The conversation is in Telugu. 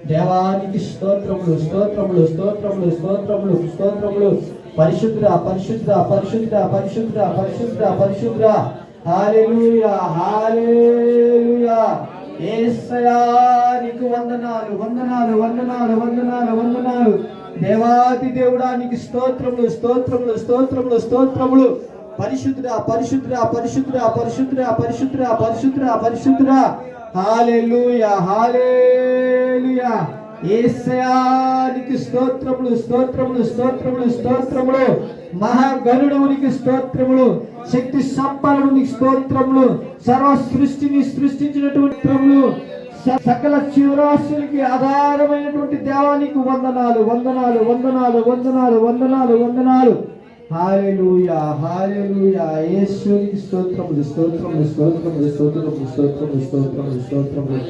దేవానికి స్తోత్రములు స్తోత్రములు స్తోత్రములు స్తోత్రములు స్తోత్రములు. పరిశుద్ధ పరిశుద్ధ పరిశుద్ధ పరిశుద్ధ పరిశుద్ధ పరిశుద్ధ. హల్లెలూయా హల్లెలూయా. యేసయ్యా నీకు వందనాలు వందనాలు వందనాలు వందనాలు వందనాలు. దేవాది దేవుడానికి స్తోత్రములు స్తోత్రములు స్తోత్రములు స్తోత్రములు. పరిశుద్ధ పరిశుద్ధ పరిశుద్ధ పరిశుద్ధ పరిశుద్ధ పరిశుద్ధ పరిశుద్ధ. హల్లెలూయా హల్లెలూయా. యేసయ్యానికి స్తోత్రములు స్తోత్రములు స్తోత్రములు స్తోత్రములు. మహాగణుడునికి స్తోత్రములు. శక్తి సంపన్నునికి స్తోత్రములు. సర్వ సృష్టిని సృష్టించినటువంటి సకల జీవరాశులకి ఆధారమైనటువంటి దేవానికి వందనాలు వందనాలు వందనాలు వందనాలు వందనాలు వందనాలు. హల్లెలూయా హల్లెలూయా. యేసునికి స్తోత్రములు స్తోత్రములు స్తోత్రములు స్తోత్రములు స్తోత్రములు స్తోత్రములు స్తోత్రములు.